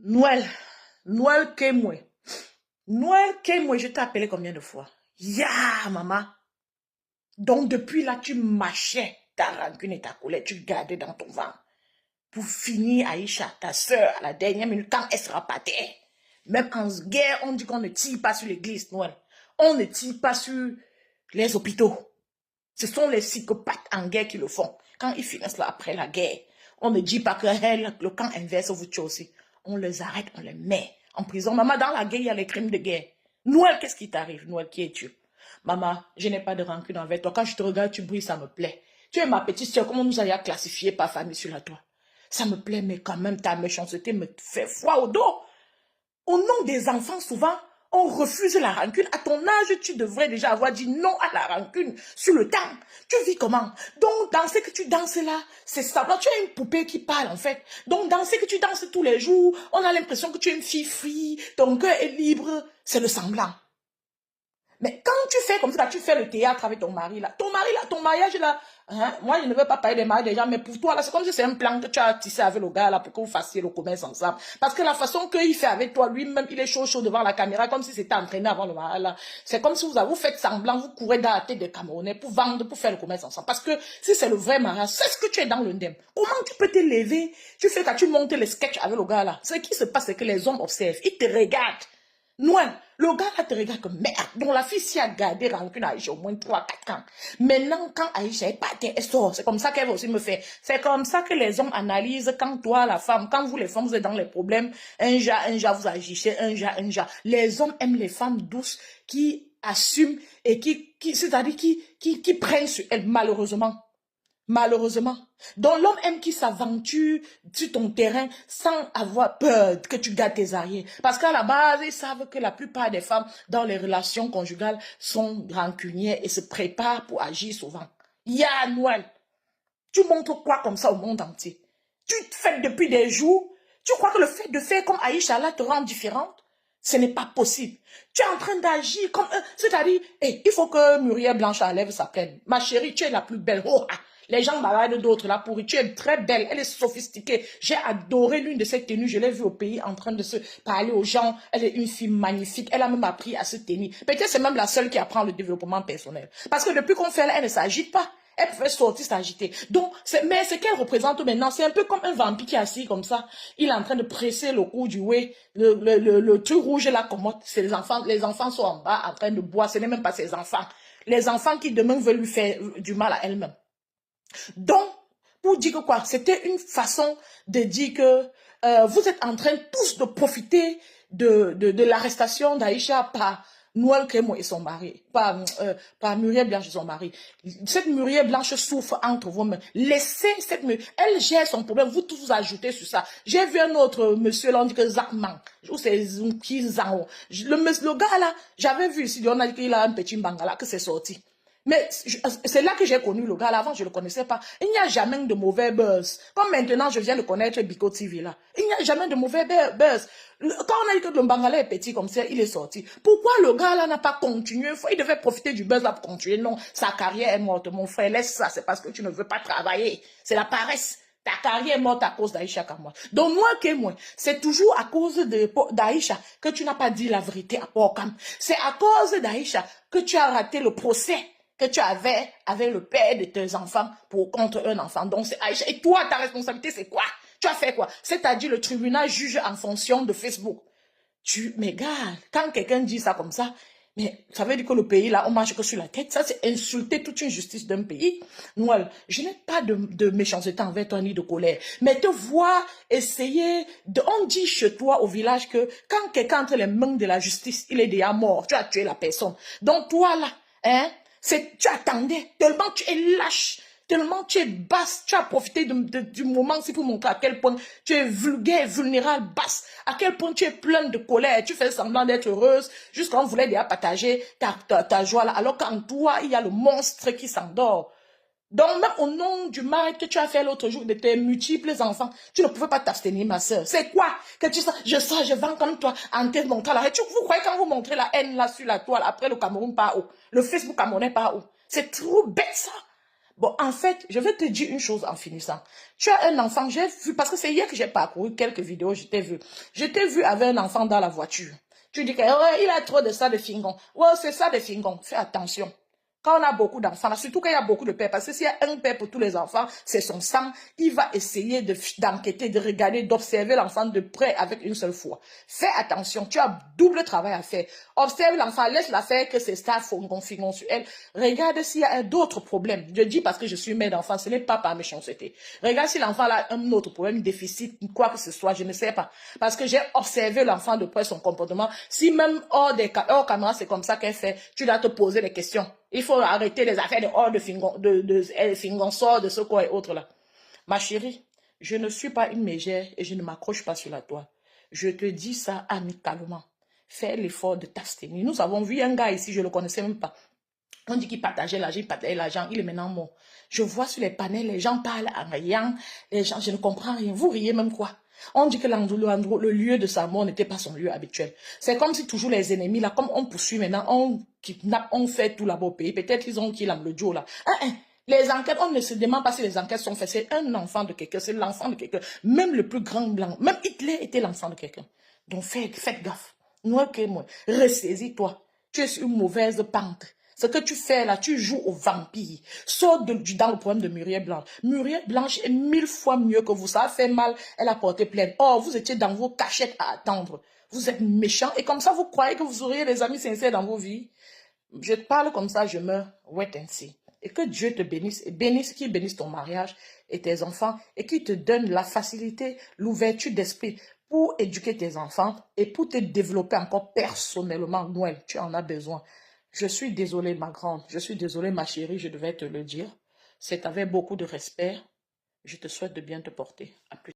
Noël, Noël Kemwe. Noël Kemwe, je t'ai appelé combien de fois? Ya, maman. Donc, depuis là, tu mâchais ta rancune et ta colère, tu gardais dans ton ventre. Pour finir, Aïcha, ta soeur, à la dernière minute, quand elle sera par terre. Même en guerre, on dit qu'on ne tire pas sur l'église, Noël. On ne tire pas sur les hôpitaux. Ce sont les psychopathes en guerre qui le font. Quand ils finissent là après la guerre, on ne dit pas que le camp inverse vous tue aussi. On les arrête, on les met en prison. Maman, dans la guerre, il y a les crimes de guerre. Noël, qu'est-ce qui t'arrive? Noël, qui es-tu? Maman, je n'ai pas de rancune envers toi. Quand je te regarde, tu brilles, ça me plaît. Tu es ma petite soeur, comment nous allons classifier par famille sur la toi? Ça me plaît, mais quand même, ta méchanceté me fait froid au dos. Au nom des enfants, souvent, on refuse la rancune. À ton âge, tu devrais déjà avoir dit non à la rancune sur le temps. Tu vis comment? Donc, dans ce que tu danses là, c'est ça. Tu as une poupée qui parle, en fait. Donc, dans ce que tu danses tous les jours, on a l'impression que tu es une fille free, ton cœur est libre. C'est le semblant. Mais quand tu fais comme ça, tu fais le théâtre avec ton mari là, ton mariage là, hein, moi je ne veux pas parler des mariages des gens, mais pour toi là, c'est comme si c'est un plan que tu as tissé avec le gars là pour que vous fassiez le commerce ensemble. Parce que la façon qu'il fait avec toi, lui-même, il est chaud devant la caméra, comme si c'était entraîné avant le mariage là. C'est comme si vous faites semblant, vous courez dans la tête des Camerounais pour vendre, pour faire le commerce ensemble. Parce que si c'est le vrai mariage, c'est ce que tu es dans le ndem. Comment tu peux te lever? Tu fais quand tu montes les sketchs avec le gars là. Ce qui se passe, c'est que les hommes observent, ils te regardent. Noël, le gars là te regarde comme merde. Donc la fille s'y a gardé rancune à Aïcha au moins 3-4 ans. Maintenant, quand Aïcha est partie, elle sort. C'est comme ça qu'elle va aussi me faire. C'est comme ça que les hommes analysent quand toi, la femme, quand vous les femmes, vous êtes dans les problèmes. Un jour, vous agissez, un jour. Les hommes aiment les femmes douces qui assument et c'est-à-dire qui prennent sur elles, malheureusement. Malheureusement. Donc l'homme aime qui s'aventure sur ton terrain sans avoir peur que tu gardes tes arrières. Parce qu'à la base, ils savent que la plupart des femmes dans les relations conjugales sont rancunières et se préparent pour agir souvent. Ya Noël, tu montres quoi comme ça au monde entier? Tu te fais depuis des jours. Tu crois que le fait de faire comme Aïcha là te rend différente? Ce n'est pas possible. Tu es en train d'agir comme... c'est-à-dire, il faut que Muriel Blanche enlève sa plaine. Ma chérie, tu es la plus belle. Oh, ah. Les gens baladent d'autres là pour tu es très belle, elle est sophistiquée. J'ai adoré l'une de ses tenues, je l'ai vue au pays en train de se parler aux gens. Elle est une fille magnifique, elle a même appris à se tenir. Peut-être c'est même la seule qui apprend le développement personnel. Parce que depuis qu'on fait elle ne s'agite pas. Elle pouvait sortir, s'agiter. Donc, mais ce qu'elle représente maintenant, c'est un peu comme un vampire qui est assis comme ça. Il est en train de presser le cou du whey, le truc rouge là, commode. C'est les enfants sont en bas en train de boire. Ce n'est même pas ses enfants. Les enfants qui demain veulent lui faire du mal à elle-même. Donc, pour dire que quoi, c'était une façon de dire que vous êtes en train tous de profiter de l'arrestation d'Aïcha par Noël Crémo et son mari, par Muriel Blanche et son mari. Cette Muriel Blanche souffre entre vous-mêmes. Laissez cette Muriel, elle gère son problème, vous tous vous ajoutez sur ça. J'ai vu un autre monsieur là, on dit que Zakman, ou c'est Zunki Zao. Le gars là, j'avais vu ici, on a dit qu'il a un petit bangala, que c'est sorti. Mais c'est là que j'ai connu le gars. Là, avant, je ne le connaissais pas. Il n'y a jamais de mauvais buzz. Comme maintenant, je viens de connaître Biko TV là. Il n'y a jamais de mauvais buzz. Quand on a dit que le Bangala est petit comme ça, il est sorti. Pourquoi le gars là n'a pas continué? Il devait profiter du buzz là pour continuer. Non, sa carrière est morte. Mon frère, laisse ça. C'est parce que tu ne veux pas travailler. C'est la paresse. Ta carrière est morte à cause d'Aïcha Kamwa. Donc moi, c'est toujours à cause d'Aïcha que tu n'as pas dit la vérité à Porkam. C'est à cause d'Aïcha que tu as raté le procès que tu avais avec le père de tes enfants contre un enfant. Donc c'est Aïcha. Et toi, ta responsabilité, c'est quoi? Tu as fait quoi? C'est-à-dire le tribunal juge en fonction de Facebook. Mais gars, quand quelqu'un dit ça comme ça, mais ça veut dire que le pays, là, on marche que sur la tête. Ça, c'est insulter toute une justice d'un pays. Noël, je n'ai pas de méchanceté envers toi ni de colère. Mais te voir essayer on dit chez toi au village que quand quelqu'un entre les mains de la justice, il est déjà mort. Tu as tué la personne. Donc toi, là, tu attendais, tellement tu es lâche, tellement tu es basse, tu as profité du moment aussi pour montrer à quel point tu es vulgaire, vulnérable, basse, à quel point tu es pleine de colère, tu fais semblant d'être heureuse, jusqu'à on voulait déjà partager ta joie là, alors qu'en toi, il y a le monstre qui s'endort. Donc, même au nom du mal que tu as fait l'autre jour de tes multiples enfants, tu ne pouvais pas t'abstenir, ma soeur. C'est quoi que tu sens? Je vends comme toi en te montrant la haine. Vous croyez quand vous montrez la haine là sur la toile, après le Cameroun part où? Le Facebook camerounais part où? C'est trop bête ça. Bon, en fait, je vais te dire une chose en finissant. Tu as un enfant, j'ai vu, parce que c'est hier que j'ai parcouru quelques vidéos, je t'ai vu. Je t'ai vu avec un enfant dans la voiture. Tu dis que il a trop de ça de fingon. Ouais, c'est ça de fingon. Fais attention. Quand on a beaucoup d'enfants, surtout quand il y a beaucoup de pères, parce que s'il y a un père pour tous les enfants, c'est son sang, il va essayer d'enquêter, de regarder, d'observer l'enfant de près avec une seule fois. Fais attention, tu as double travail à faire. Observe l'enfant, laisse-la faire que c'est ça, fingon sur elle. Regarde s'il y a d'autres problèmes. Je dis parce que je suis mère d'enfant, ce n'est pas par méchanceté. Regarde si l'enfant a un autre problème, déficit, quoi que ce soit, je ne sais pas. Parce que j'ai observé l'enfant de près, son comportement. Si même hors caméra, c'est comme ça qu'elle fait, tu dois te poser des questions. Il faut arrêter les affaires de hors de fingon, fingon sort, de ce quoi et autres là. Ma chérie, je ne suis pas une mégère et je ne m'accroche pas sur la toile. Je te dis ça amicalement. Fais l'effort de t'abstenir. Nous avons vu un gars ici, je ne le connaissais même pas. On dit qu'il partageait l'argent, il est maintenant mort. Je vois sur les panels, les gens parlent en riant, les gens, je ne comprends rien. Vous riez même quoi? On dit que le lieu de sa mort n'était pas son lieu habituel. C'est comme si toujours les ennemis, là, comme on poursuit maintenant, on kidnappe, on fait tout là-bas au pays. Peut-être qu'ils ont qui le Joe là. Les enquêtes, on ne se demande pas si les enquêtes sont faites. C'est un enfant de quelqu'un, c'est l'enfant de quelqu'un. Même le plus grand blanc, même Hitler était l'enfant de quelqu'un. Donc faites gaffe. Moi, ressaisis-toi. Tu es sur une mauvaise pente. Ce que tu fais là, tu joues au vampire. Saute dans le problème de Muriel Blanche. Muriel Blanche est 1000 fois mieux que vous. Ça a fait mal, elle a porté plainte. Oh, vous étiez dans vos cachettes à attendre. Vous êtes méchants et comme ça, vous croyez que vous auriez des amis sincères dans vos vies. Je te parle comme ça, je meurs. Wait and see. Et que Dieu te bénisse, et qu'il bénisse ton mariage et tes enfants, et qu'il te donne la facilité, l'ouverture d'esprit pour éduquer tes enfants et pour te développer encore personnellement. Noël, tu en as besoin. Je suis désolée, ma grande. Je suis désolée, ma chérie, je devais te le dire. C'est avec beaucoup de respect. Je te souhaite de bien te porter. À plus.